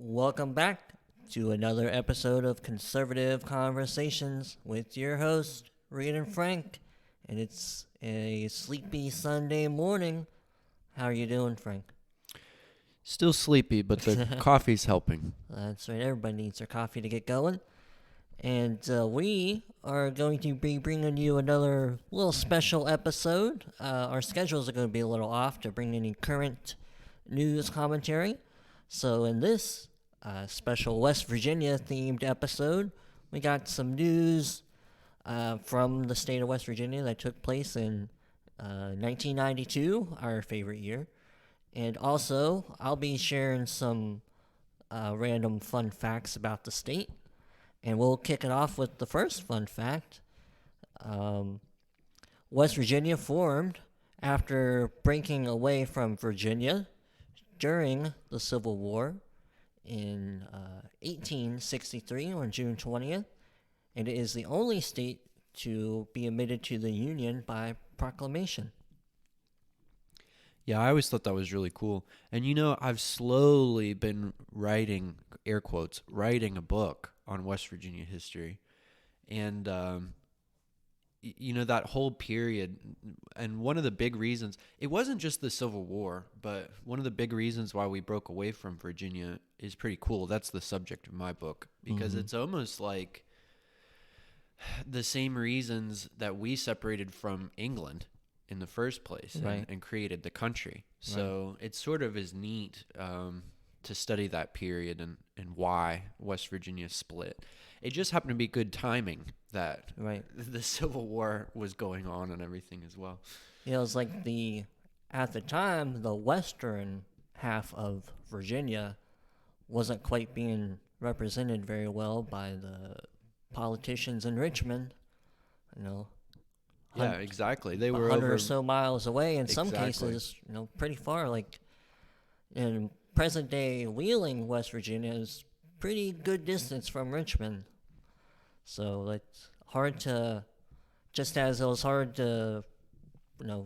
Welcome back to another episode of Conservative Conversations with your host, Reid and Frank. And it's a sleepy Sunday morning. How are you doing, Frank? Still sleepy, but the coffee's helping. That's right, everybody needs their coffee to get going. And we are going to be bringing you another little special episode. Our schedules are going to be a little off to bring any current news commentary. So in this special West Virginia themed episode, we got some news from the state of West Virginia that took place in 1992, our favorite year. And also, I'll be sharing some random fun facts about the state. And we'll kick it off with the first fun fact. West Virginia formed after breaking away from Virginia during the Civil War in 1863 on June 20th. And it is the only state to be admitted to the Union by proclamation. Yeah, I always thought that was really cool. And I've slowly been writing, air quotes, writing a book on West Virginia history. And, that whole period, and one of the big reasons, it wasn't just the Civil War, but one of the big reasons why we broke away from Virginia is pretty cool. That's the subject of my book, because it's almost like the same reasons that we separated from England in the first place, right, and created the country. So It sort of is neat to study that period and why West Virginia split. It just happened to be good timing that the Civil War was going on and everything as well. Yeah, it was like at the time, the western half of Virginia wasn't quite being represented very well by the politicians in Richmond. Yeah, exactly. They were 100 over or so miles away, in some Exactly. cases, pretty far. Like in present-day Wheeling, West Virginia, is pretty good distance from Richmond. So it's hard to, just as it was hard to,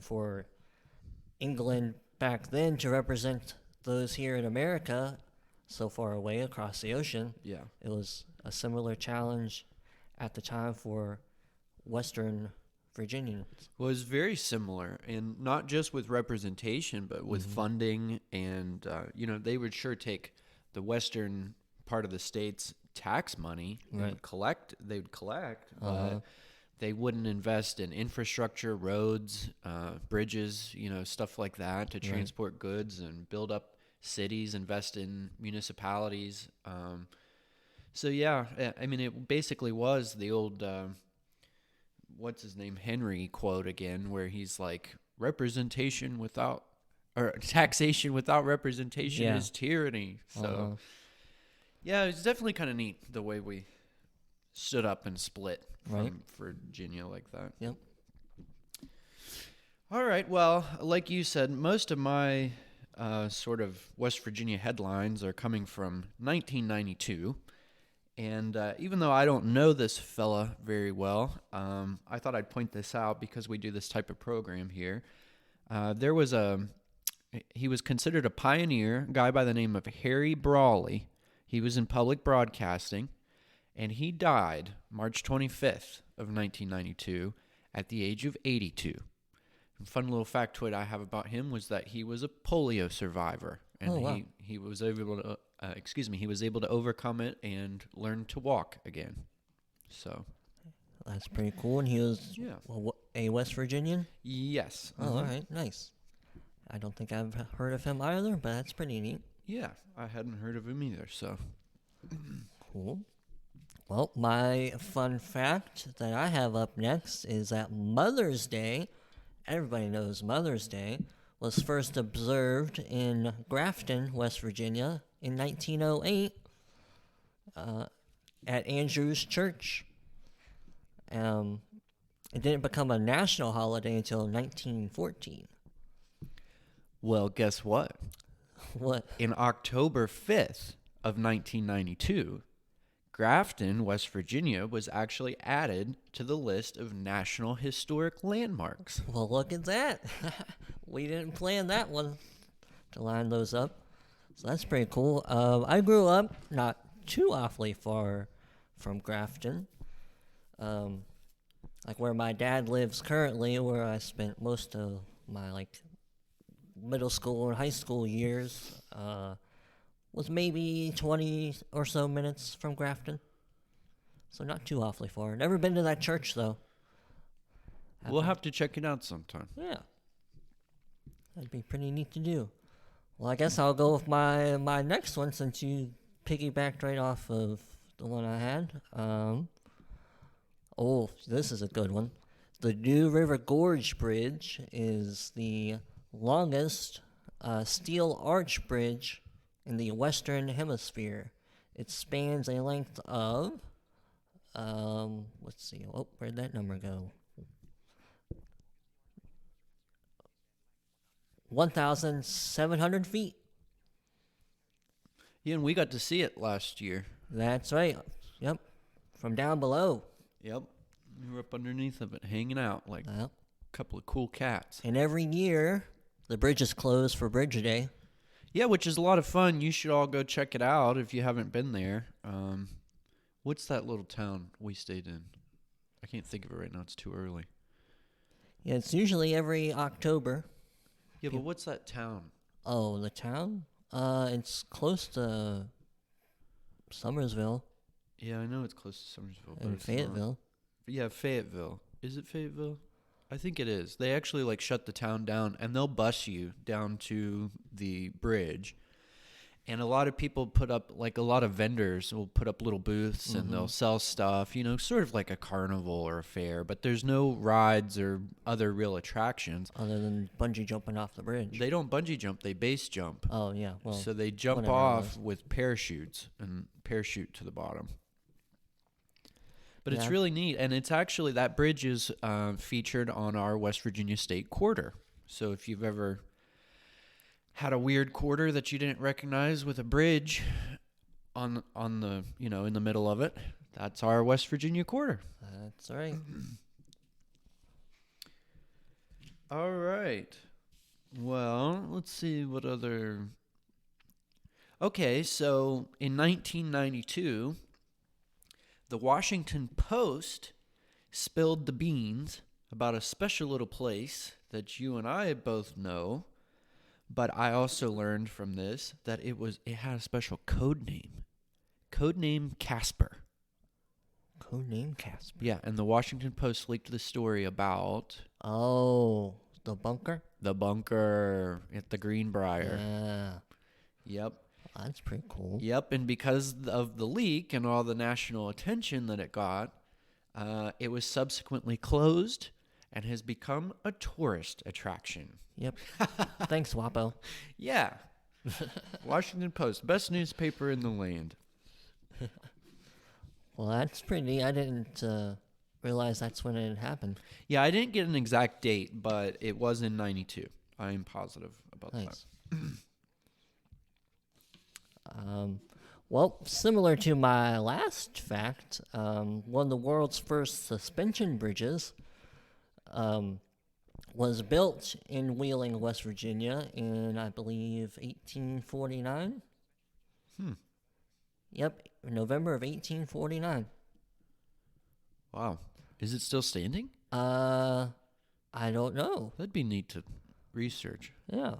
for England back then to represent those here in America so far away across the ocean. Yeah. It was a similar challenge at the time for Western Virginians. Well, it was very similar, and not just with representation, but with funding. And, they would sure take the western part of the state's tax money and they would collect, but they wouldn't invest in infrastructure, roads, bridges, stuff like that to transport goods and build up cities, invest in municipalities. It basically was the old, what's his name, Henry quote again, where he's like, taxation without representation is tyranny. So, yeah, it's definitely kind of neat the way we stood up and split from Virginia like that. Yep. All right. Well, like you said, most of my sort of West Virginia headlines are coming from 1992. And even though I don't know this fella very well, I thought I'd point this out because we do this type of program here. He was considered a pioneer, a guy by the name of Harry Brawley. He was in public broadcasting, and he died March 25th of 1992 at the age of 82. And fun little factoid I have about him was that he was a polio survivor, and he was able to he was able to overcome it and learn to walk again. So that's pretty cool. And he was a West Virginian? Yes. Oh, all right. Nice. I don't think I've heard of him either, but that's pretty neat. Yeah, I hadn't heard of him either, so. Cool. Well, my fun fact that I have up next is that Mother's Day, everybody knows Mother's Day, was first observed in Grafton, West Virginia in 1908 at Andrew's Church. It didn't become a national holiday until 1914. Well, guess what? What? In October 5th of 1992, Grafton, West Virginia, was actually added to the list of National Historic Landmarks. Well, look at that. We didn't plan that one to line those up. So that's pretty cool. I grew up not too awfully far from Grafton. Like where my dad lives currently, where I spent most of my like middle school and high school years, was maybe 20 or so minutes from Grafton. So not too awfully far. Never been to that church though. We'll have to check it out sometime. Yeah. That'd be pretty neat to do. Well, I guess I'll go with my next one since you piggybacked right off of the one I had. Oh, this is a good one. The New River Gorge Bridge is the longest steel arch bridge in the Western Hemisphere. It spans a length of, let's see, oh, where'd that number go? 1,700 feet. Yeah, and we got to see it last year. That's right. Yep. From down below. Yep. We were up underneath of it, hanging out like Yep. a couple of cool cats. And every year, the bridge is closed for Bridge Day. Yeah, which is a lot of fun. You should all go check it out if you haven't been there. What's that little town we stayed in? I can't think of it right now. It's too early. Yeah, it's usually every October. Yeah, but what's that town? Oh, the town? It's close to Summersville Yeah, I know it's close to Summersville. But and it's not. Fayetteville. Yeah, Fayetteville. Is it Fayetteville? I think it is. They actually like shut the town down, and they'll bus you down to the bridge. And a lot of people put up, like a lot of vendors will put up little booths and they'll sell stuff, you know, sort of like a carnival or a fair, but there's no rides or other real attractions. Other than bungee jumping off the bridge. They don't bungee jump, they base jump. Oh, yeah. Well, So they jump whatever it off was. with parachutes and parachute to the bottom. But it's Yeah. really neat. And it's actually, that bridge is featured on our West Virginia State quarter. So if you've ever had a weird quarter that you didn't recognize with a bridge on the, you know, in the middle of it, that's our West Virginia quarter. That's right. All right. Well, let's see what other. Okay, so in 1992, the Washington Post spilled the beans about a special little place that you and I both know, but I also learned from this that it had a special code name. Code name Casper. Codename Casper. Yeah, and the Washington Post leaked the story about Oh, the bunker? the bunker at the Greenbrier. Yeah. Yep. That's pretty cool. Yep, and because of the leak and all the national attention that it got, it was subsequently closed and has become a tourist attraction. Yep. Thanks, Wapo. Yeah. Washington Post, best newspaper in the land. Well, that's pretty neat. I didn't realize that's when it happened. Yeah, I didn't get an exact date, but it was in 92. I'm positive about Nice. Well, similar to my last fact, one of the world's first suspension bridges was built in Wheeling, West Virginia in, I believe, 1849. Yep, November of 1849. that. Wow. Is it still standing? I don't know. That'd be neat to research. Yeah.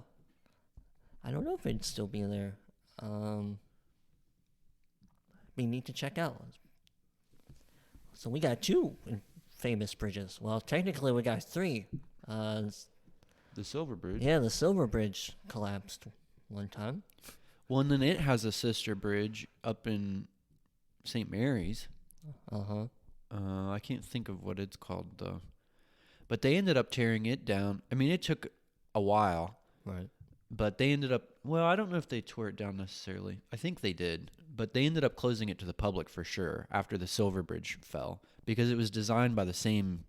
I don't know if it'd still be there. Be neat to check out. So we got two famous bridges. Well, technically we got three. The Silver Bridge. Yeah, the Silver Bridge collapsed one time. Well, and then it has a sister bridge up in St. Mary's. Uh-huh. I can't think of what it's called, though. But they ended up tearing it down. I mean, it took a while, Right. but they ended up, well, I don't know if they tore it down necessarily. I think they did, but they ended up closing it to the public for sure after the Silver Bridge fell because it was designed by the same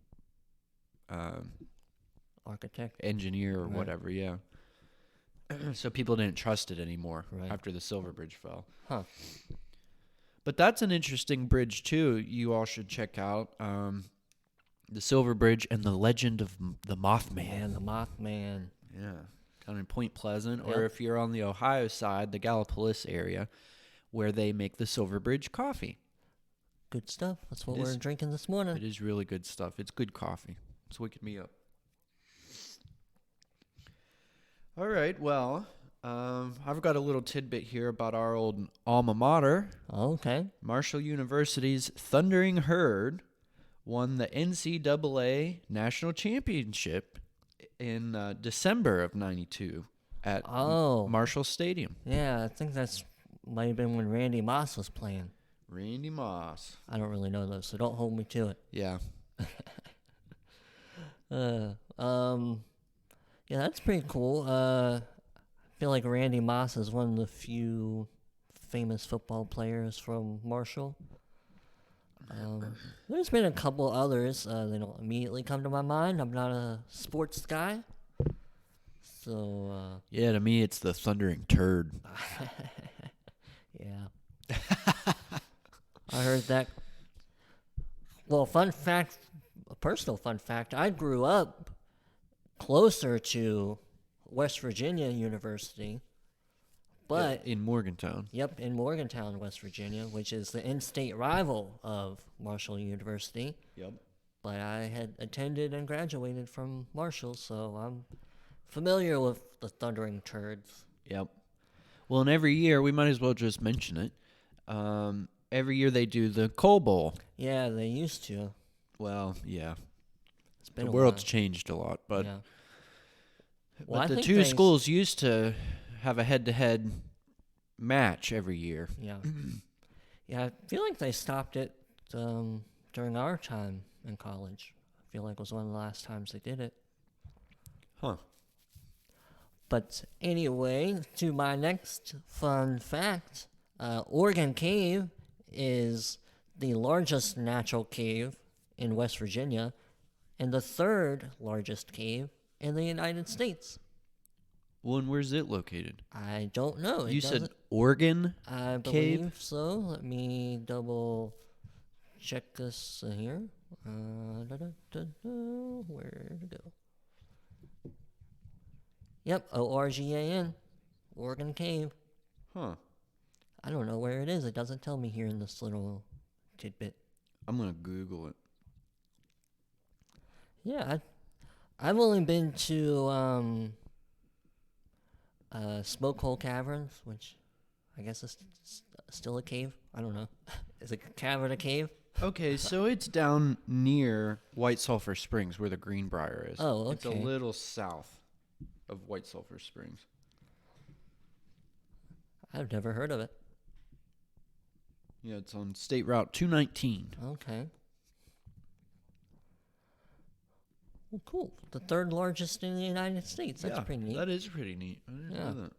Architect. engineer or Right. whatever, yeah. So people didn't trust it anymore Right. after the Silver Bridge fell. Huh. But that's an interesting bridge, too. You all should check out the Silver Bridge and the Legend of the Mothman. Man, the Mothman. Yeah. down in Point Pleasant, or Yep. if you're on the Ohio side, the Gallipolis area, where they make the Silverbridge coffee. Good stuff. That's what It we're is- drinking this It morning. is really good stuff. It's good coffee. It's waking me up. All right, well, I've got a little tidbit here about our old alma mater. Okay. Marshall University's Thundering Herd won the NCAA National Championship in December of '92 at Oh. Marshall Stadium. Yeah, I think that's might have been when Randy Moss was playing. Randy Moss. I don't really know though, so don't hold me to it. Yeah. Yeah, that's pretty cool. I feel like Randy Moss is one of the few famous football players from Marshall. There's been a couple others. They don't immediately come to my mind. I'm not a sports guy. So, Yeah, to me, it's the Thundering Turd. yeah. I heard that. Well, fun fact, a personal fun fact, I grew up closer to West Virginia University, but in Morgantown. yep, in Morgantown, West Virginia, which is the in-state rival of Marshall University. Yep. But I had attended and graduated from Marshall, so I'm familiar with the Thundering Turds. Yep. Well, and every year, we might as well just mention it. Every year they do the Coal Bowl. Yeah, they used to. Well, yeah. It's been The a world's while. changed a lot, but Yeah. but Well, I the think two they- schools used to have a head-to-head match every year. Yeah. Yeah, I feel like they stopped it during our time in college. I feel like it was one of the last times they did it. Huh. But anyway, to my next fun fact, Oregon Cave is the largest natural cave in West Virginia and the third largest cave in the United States. Well, and where's it located? I don't know. It You said doesn't- Oregon? I believe so. Let me double check this here. Where to go? Yep, ORGAN, Oregon Cave. Huh. I don't know where it is. It doesn't tell me here in this little tidbit. I'm going to Google it. Yeah, I've only been to Smoke Hole Caverns, which I guess is still a cave. I don't know. Is a cavern a cave? Okay, so it's down near White Sulphur Springs where the Greenbrier is. Oh, It's a okay. little south of White Sulphur Springs. I've never heard of it. Yeah, it's on State Route 219. Okay. Well, cool. The third largest in the United States. That's pretty neat. That is pretty neat. I didn't Yeah. know that.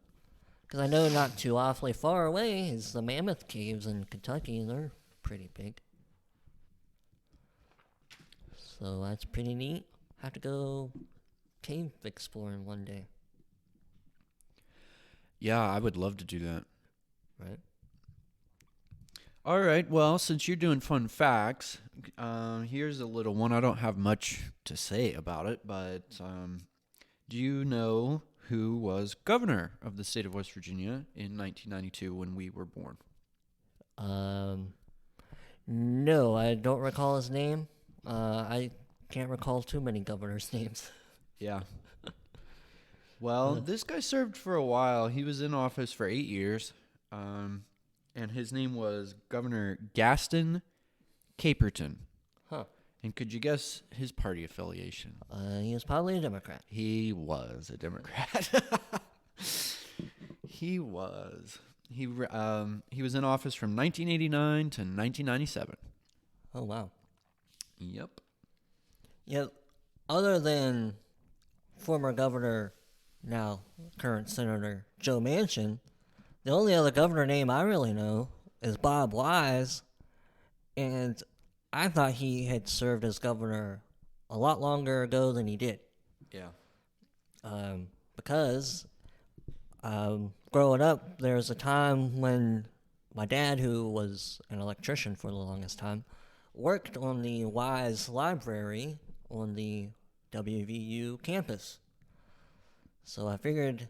Because I know not too awfully far away is the Mammoth Caves in Kentucky, and they're pretty big. So that's pretty neat. Have to go cave exploring one day, Yeah, I would love to do that. right? All right, well, since you're doing fun facts, here's a little one. I don't have much to say about it, but do you know who was governor of the state of West Virginia in 1992 when we were born? No, I don't recall his name. I can't recall too many governors' names. Yeah. Well, this guy served for a while. He was in office for 8 years, and his name was Governor Gaston Caperton. Huh. And could you guess his party affiliation? He was probably a Democrat. He was a Democrat. He was. He was in office from 1989 to 1997. Oh, wow. Yep. Yeah, other than former governor, now current Senator Joe Manchin, the only other governor name I really know is Bob Wise, and I thought he had served as governor a lot longer ago than he did. Yeah. Because growing up, there was a time when my dad, who was an electrician for the longest time, worked on the Wise Library on the WVU campus. So I figured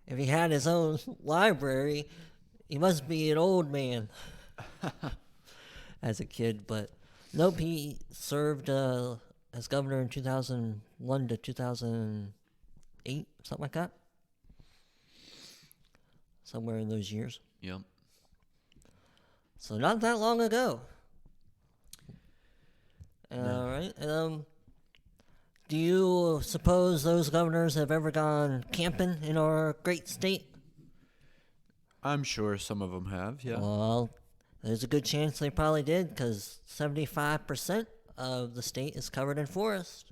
if he had his own library, he must be an old man as a kid. But nope, he served as governor in 2001 to 2008, something like that. Somewhere in those years. Yep. So not that long ago. No. All right. Do you suppose those governors have ever gone camping in our great state? I'm sure some of them have, yeah. Well, there's a good chance they probably did, because 75% of the state is covered in forest.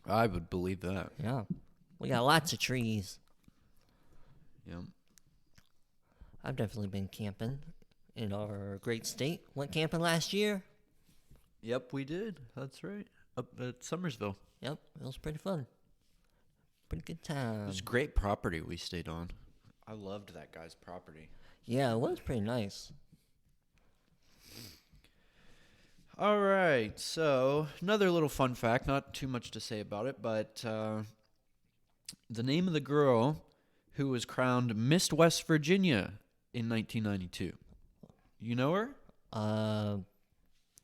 I would believe that. Yeah. We got lots of trees. Yep. I've definitely been camping in our great state. Went camping last year. Yep, we did. That's right. Up at Summersville. Yep, it was pretty fun. Pretty good time. It was great property we stayed on. I loved that guy's property. Yeah, it was pretty nice. All right, so another little fun fact, not too much to say about it, but the name of the girl who was crowned Miss West Virginia in 1992. You know her?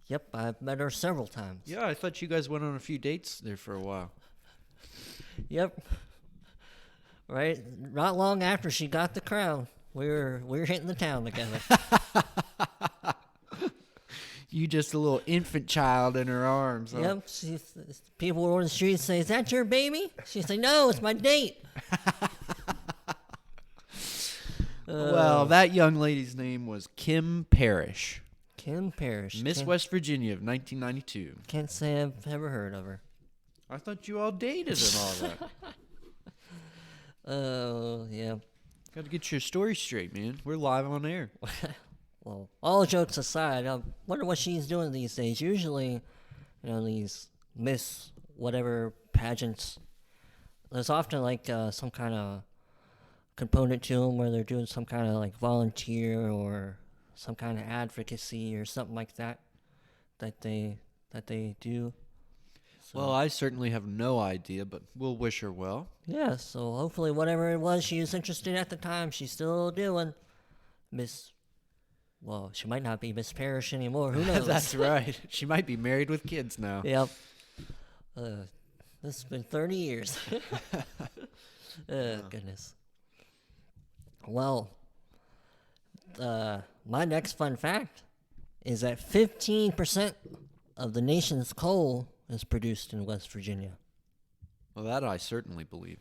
Yep, I've met her several times. Yeah, I thought you guys went on a few dates there for a while. Yep. Right, not long after she got the crown, we were hitting the town together. You just a little infant child in her arms. Huh? Yep. People were on the street say, "Is that your baby?" She'd say, "No, it's my date." Well, that young lady's name was Kim Parrish. Kim Parrish. Miss West Virginia of 1992. Can't say I've ever heard of her. I thought you all dated and all that. Oh, yeah. Got to get your story straight, man. We're live on air. Well, all jokes aside, I wonder what she's doing these days. Usually, these Miss whatever pageants, there's often like some kind of component to them where they're doing some kind of like volunteer or some kind of advocacy or something like that they do. So, Well, I certainly have no idea, but we'll wish her well. yeah, so hopefully whatever it was she was interested at the time, she's still doing. Well, she might not be Miss Parrish anymore. Who knows? That's right. She might be married with kids now. Yep. This has been 30 years. Goodness. Well, my next fun fact is that 15% of the nation's coal is produced in West Virginia. Well, that I certainly believe.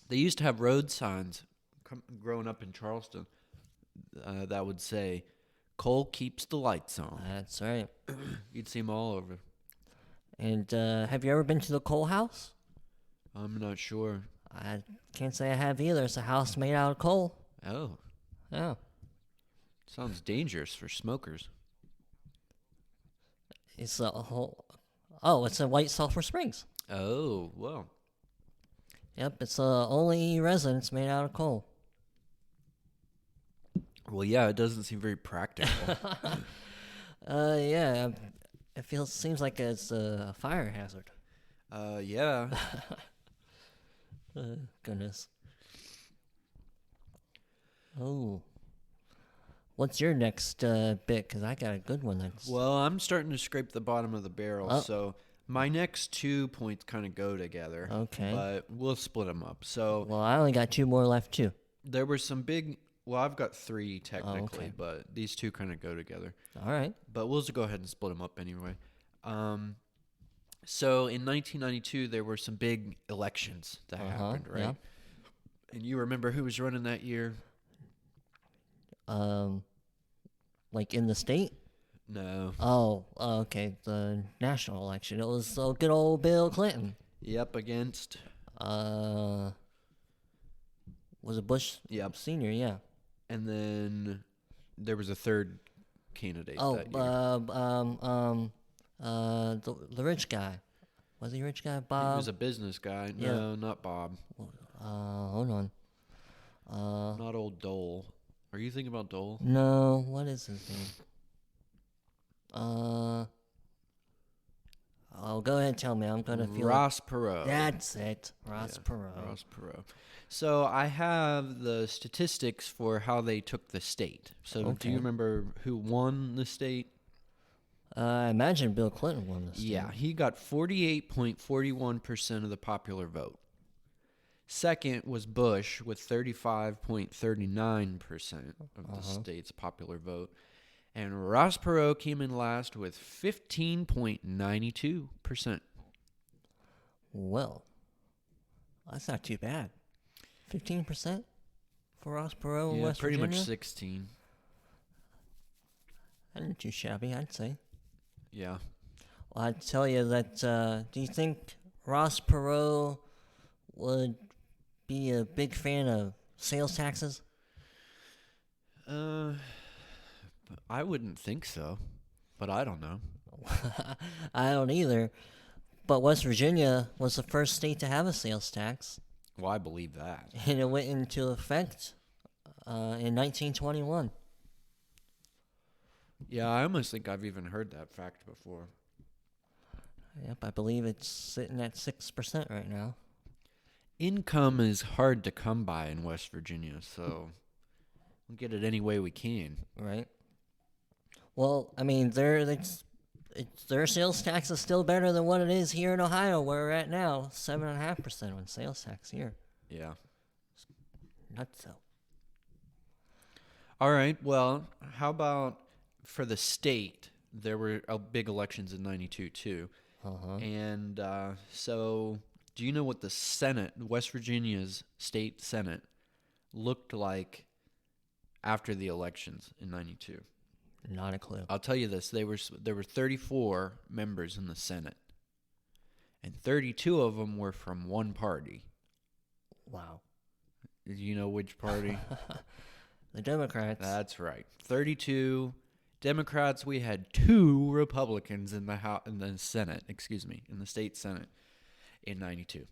They used to have road signs growing up in Charleston that would say, "Coal keeps the lights on." That's right. You'd see them all over. And have you ever been to the coal house? I'm not sure. I can't say I have either. It's a house made out of coal. Oh, Yeah. sounds dangerous for smokers. It's a whole... Oh, it's in White Sulphur Springs. Oh, well. Yep, it's the only residence made out of coal. Well, yeah, it doesn't seem very practical. Yeah, seems like it's a fire hazard. Yeah. Goodness. Oh. What's your next bit? Because I got a good one that's... Well, I'm starting to scrape the bottom of the barrel, Oh. so my next 2 points kind of go together. Okay. But we'll split them up. So Well, I only got 2 more left, too. there were some big... Well, I've got 3 technically, okay. but these 2 kind of go together. All right. But we'll just go ahead and split them up anyway. So in 1992, there were some big elections that happened, right? Yeah. And you remember who was running that year? Like in the state? No. Oh, okay. The national election. It was good old Bill Clinton. Yep, against... Was it Bush Yep. Senior? Yeah. And then there was a third candidate Oh, that year. the rich guy. Was he a rich guy? He Bob? was a business guy. yeah. No, not Bob. Hold on. Not old Dole. Are you thinking about Dole? No, what is his name? Oh, go ahead and tell me. I'm going to feel Ross Perot. That's it. Ross Perot. Ross Perot. So I have the statistics for how they took the state. So do you remember who won the state? I imagine Bill Clinton won the state. Yeah, he got 48.41% of the popular vote. Second was Bush with 35.39% of the state's popular vote. And Ross Perot came in last with 15.92%. Well, that's not too bad. 15% for Ross Perot in West pretty Virginia? much 16. That isn't too shabby, I'd say. Yeah. Well, I'd tell you that, do you think Ross Perot would be a big fan of sales taxes? I wouldn't think so, but I don't know. I don't either. But West Virginia was the first state to have a sales tax. Well, I believe that. And it went into effect in 1921. Yeah, I almost think I've even heard that fact before. Yep, I believe it's sitting at 6% right now. Income is hard to come by in West Virginia, so we'll get it any way we can. Right. Well, I mean, their sales tax is still better than what it is here in Ohio, where we're at now. 7.5% on sales tax here. Yeah. Nuts, though. All right, well, how about for the state? There were big elections in 92, too. And so do you know what the Senate, West Virginia's state Senate, looked like after the elections in 92? Not a clue. I'll tell you this. There were 34 members in the Senate, and 32 of them were from one party. Wow. Do you know which party? The Democrats. That's right. 32 Democrats. We had 2 Republicans in the Senate, in the state Senate in 92.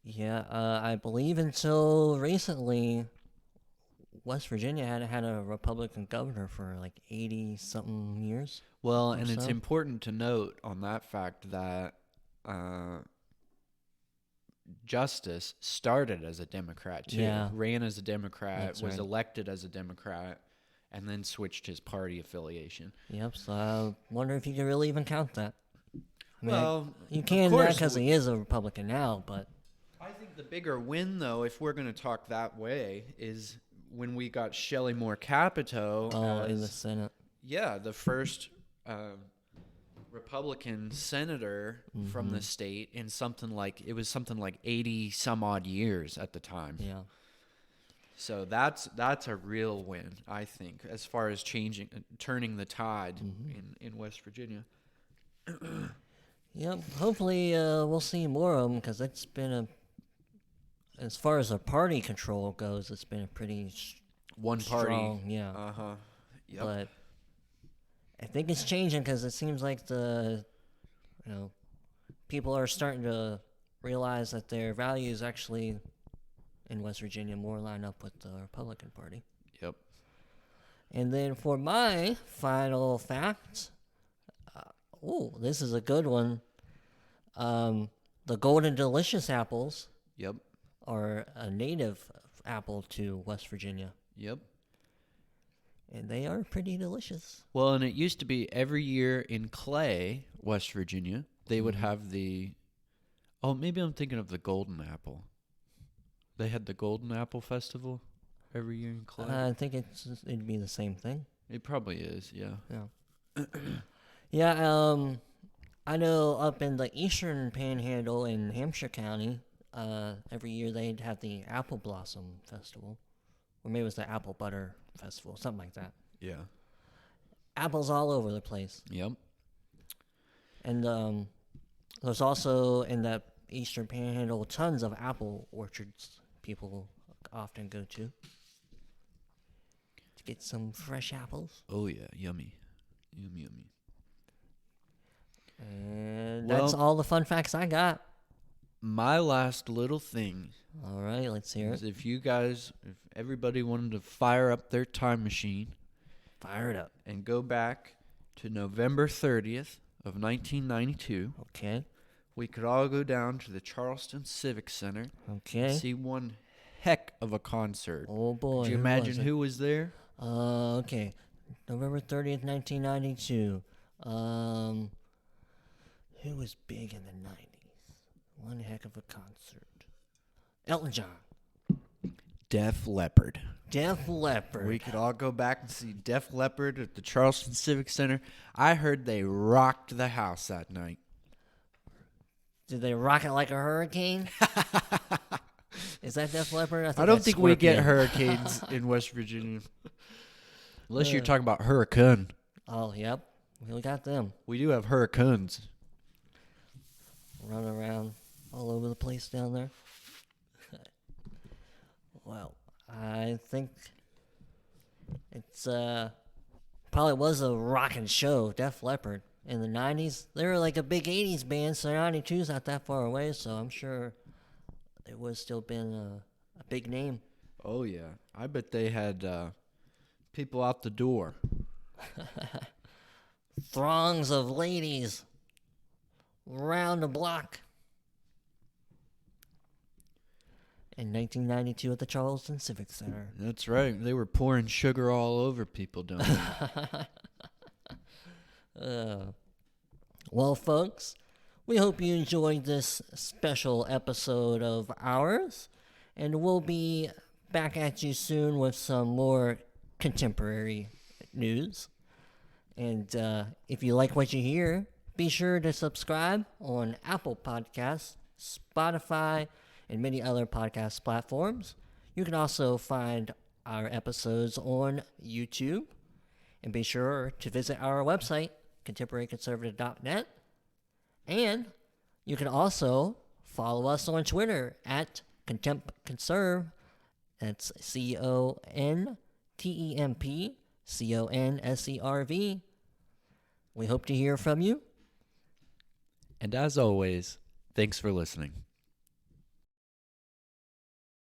Yeah, I believe until recently, West Virginia had a Republican governor for like 80-something years. Well, and it's important to note on that fact that Justice started as a Democrat, too. Yeah. Ran as a Democrat, was right. elected as a Democrat, and then switched his party affiliation. Yep, so I wonder if you can really even count that. I mean, Well, you can of course because he is a Republican now, but... I think the bigger win, though, if we're going to talk that way, is when we got Shelley Moore Capito in the Senate. Yeah, the first Republican senator from the state in something like 80 some odd years at the time. Yeah. So that's a real win, I think, as far as turning the tide in West Virginia. Yep. Hopefully, we'll see more of them because it's been as far as the party control goes, it's been a pretty One party. strong, yeah. Yep. But I think it's changing because it seems like people are starting to realize that their values actually in West Virginia more line up with the Republican Party. Yep. And then for my final fact, this is a good one. The Golden Delicious apples Yep. are a native apple to West Virginia, Yep. and they are pretty delicious. Well, and it used to be every year in Clay, West Virginia, they would have maybe I'm thinking of the Golden Apple. They had the Golden Apple Festival every year in Clay. I think it'd be the same thing. It probably is, yeah. Yeah. Yeah, I know up in the eastern panhandle in Hampshire County, every year they'd have the Apple Blossom Festival. Or maybe it was the Apple Butter Festival, something like that. Yeah. Apples all over the place. Yep. And there's also in that eastern panhandle tons of apple orchards people often go to get some fresh apples. Oh, yeah. Yummy. Yummy. And that's all the fun facts I got. My last little thing All right, let's hear is it. if everybody wanted to fire up their time machine Fire it up. and go back to November 30th of 1992, Okay. we could all go down to the Charleston Civic Center Okay. and see one heck of a concert. Oh boy. Could you imagine who was there? Okay. November 30th, 1992. Who was big in the 90s? One heck of a concert. Elton John. Def Leppard. Def Leppard. We could all go back and see Def Leppard at the Charleston Civic Center. I heard they rocked the house that night. Did they rock it like a hurricane? Is that Def Leppard? I don't think we get hurricanes in West Virginia. Unless you're talking about hurricane. Oh, yep. We got them. We do have hurricanes. Running around all over the place down there. Well, I think it's probably was a rocking show, Def Leppard. In the 90s, they were like a big 80s band, so 92's not that far away, so I'm sure it would still been a big name. Oh, yeah. I bet they had people out the door. Throngs of ladies round the block. In 1992 at the Charleston Civic Center. That's right. They were pouring sugar all over people down there. Well, folks, we hope you enjoyed this special episode of ours, and we'll be back at you soon with some more contemporary news. And if you like what you hear, be sure to subscribe on Apple Podcasts, Spotify, and many other podcast platforms. You can also find our episodes on YouTube. And be sure to visit our website, contemporaryconservative.net. And you can also follow us on Twitter at contempconserv. That's CONTEMPCONSERV. We hope to hear from you. And as always, thanks for listening.